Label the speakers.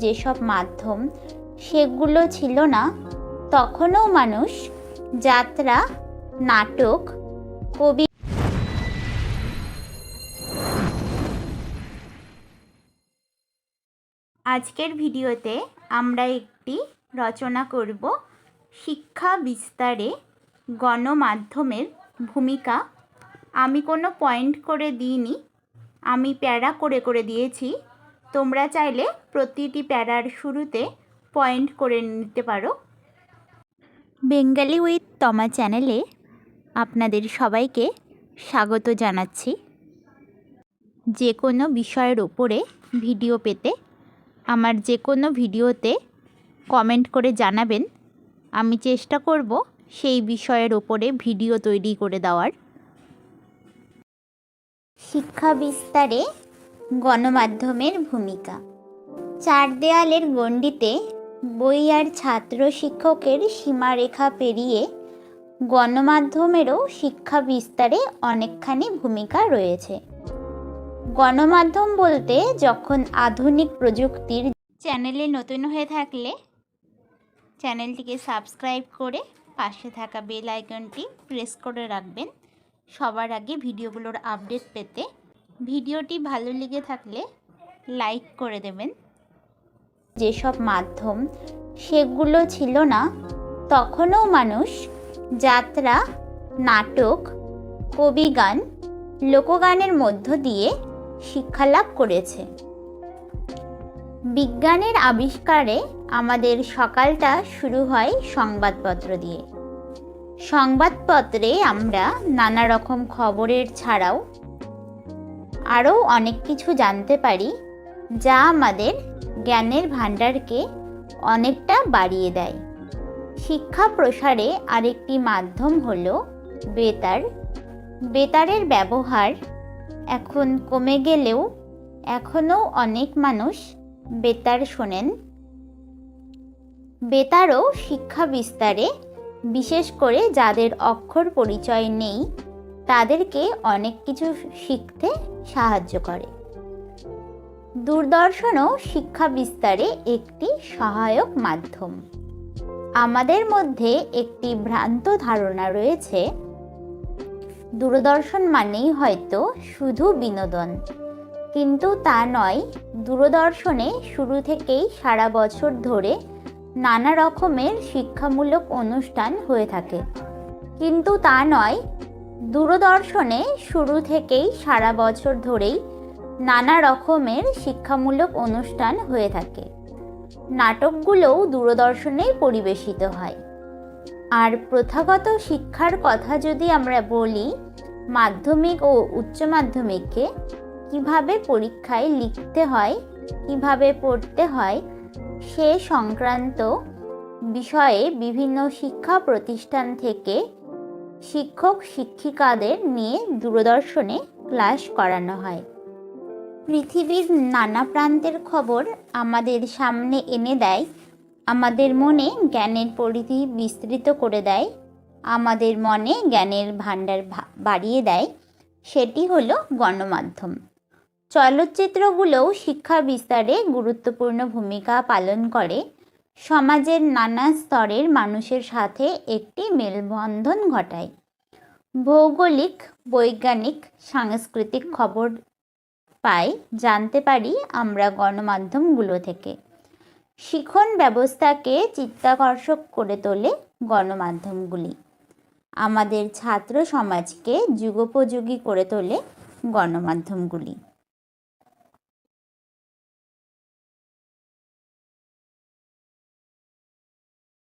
Speaker 1: যেসব মাধ্যম সেগুলো ছিল না, তখনও মানুষ যাত্রা, নাটক, কবি। আজকের ভিডিওতে আমরা একটি রচনা করব শিক্ষা বিস্তারে গণমাধ্যমের ভূমিকা। আমি কোনো পয়েন্ট করে দিইনি, আমি প্যারা করে করে দিয়েছি। তোমরা চাইলে প্রতিটি প্যারার শুরুতে পয়েন্ট করে নিতে পারো। বেঙ্গলি উইথ তমা চ্যানেলে আপনাদের সবাইকে স্বাগত জানাচ্ছি। যে কোনো বিষয়ের ওপরে ভিডিও পেতে আমার যে কোনো ভিডিওতে কমেন্ট করে জানাবেন। আমি চেষ্টা করব সেই বিষয়ের ওপরে ভিডিও তৈরি করে দেওয়ার। শিক্ষা বিস্তারে গণমাধ্যমের ভূমিকা। চার দেয়ালের গণ্ডিতে বই আর ছাত্র শিক্ষকের সীমারেখা পেরিয়ে গণমাধ্যমেরও শিক্ষা বিস্তারে অনেকখানি ভূমিকা রয়েছে। গণমাধ্যম বলতে যখন আধুনিক প্রযুক্তির। চ্যানেলে নতুন হয়ে থাকলে চ্যানেলটিকে সাবস্ক্রাইব করে পাশে থাকা বেল আইকনটি প্রেস করে রাখবেন সবার আগে ভিডিওগুলোর আপডেট পেতে। ভিডিওটি ভালো লেগে থাকলে লাইক করে দেবেন। যেসব মাধ্যম সেগুলো ছিল না, তখনও মানুষ যাত্রা, নাটক, কবিগান, লোকগানের মধ্য দিয়ে শিক্ষালাভ করেছে। বিজ্ঞানের আবিষ্কারে আমাদের সকালটা শুরু হয় সংবাদপত্র দিয়ে। সংবাদপত্রে আমরা নানা রকম খবরের ছাড়াও আরও অনেক কিছু জানতে পারি, যা আমাদের জ্ঞানের ভাণ্ডারকে অনেকটা বাড়িয়ে দেয়। শিক্ষা প্রসারে আরেকটি মাধ্যম হলো বেতার। বেতারের ব্যবহার এখন কমে গেলেও এখনও অনেক মানুষ বেতার শোনেন। বেতারও শিক্ষা বিস্তারে, বিশেষ করে যাদের অক্ষর পরিচয় নেই তাদেরকে অনেক কিছু শিখতে সাহায্য করে। দূরদর্শনও শিক্ষা বিস্তারে একটি সহায়ক মাধ্যম। আমাদের মধ্যে একটি ভ্রান্ত ধারণা রয়েছে, দূরদর্শন মানেই হয়তো শুধু বিনোদন, কিন্তু তা নয়। দূরদর্শনে শুরু থেকেই সারা বছর ধরে নানা রকমের শিক্ষামূলক অনুষ্ঠান হয়ে থাকে। কিন্তু তা নয়, দূরদর্শনে শুরু থেকেই সারা বছর ধরেই নানা রকমের শিক্ষামূলক অনুষ্ঠান হয়ে থাকে। নাটকগুলোও দূরদর্শনেই পরিবেশিত হয়। আর প্রথাগত শিক্ষার কথা যদি আমরা বলি, মাধ্যমিক ও উচ্চ মাধ্যমিককে কিভাবে পরীক্ষায় লিখতে হয়, কিভাবে পড়তে হয়, সে সংক্রান্ত বিষয়ে বিভিন্ন শিক্ষা প্রতিষ্ঠান থেকে শিক্ষক শিক্ষিকাদের নিয়ে দূরদর্শনে ক্লাস করানো হয়। পৃথিবীর নানা প্রান্তের খবর আমাদের সামনে এনে দেয়, আমাদের মনে জ্ঞানের পরিধি বিস্তৃত করে দেয়, আমাদের মনে জ্ঞানের ভাণ্ডার বাড়িয়ে দেয়। সেটি হলো গণমাধ্যম। চলচ্চিত্রগুলোও শিক্ষা বিস্তারে গুরুত্বপূর্ণ ভূমিকা পালন করে। সমাজের নানা স্তরের মানুষের সাথে একটি মেলবন্ধন ঘটায়। ভৌগোলিক, বৈজ্ঞানিক, সাংস্কৃতিক খবর পাই, জানতে পারি আমরা গণমাধ্যমগুলো থেকে। শিক্ষণ ব্যবস্থাকে চিত্তাকর্ষক করে তোলে গণমাধ্যমগুলি। আমাদের ছাত্র সমাজকে যুগোপযোগী করে তোলে গণমাধ্যমগুলি।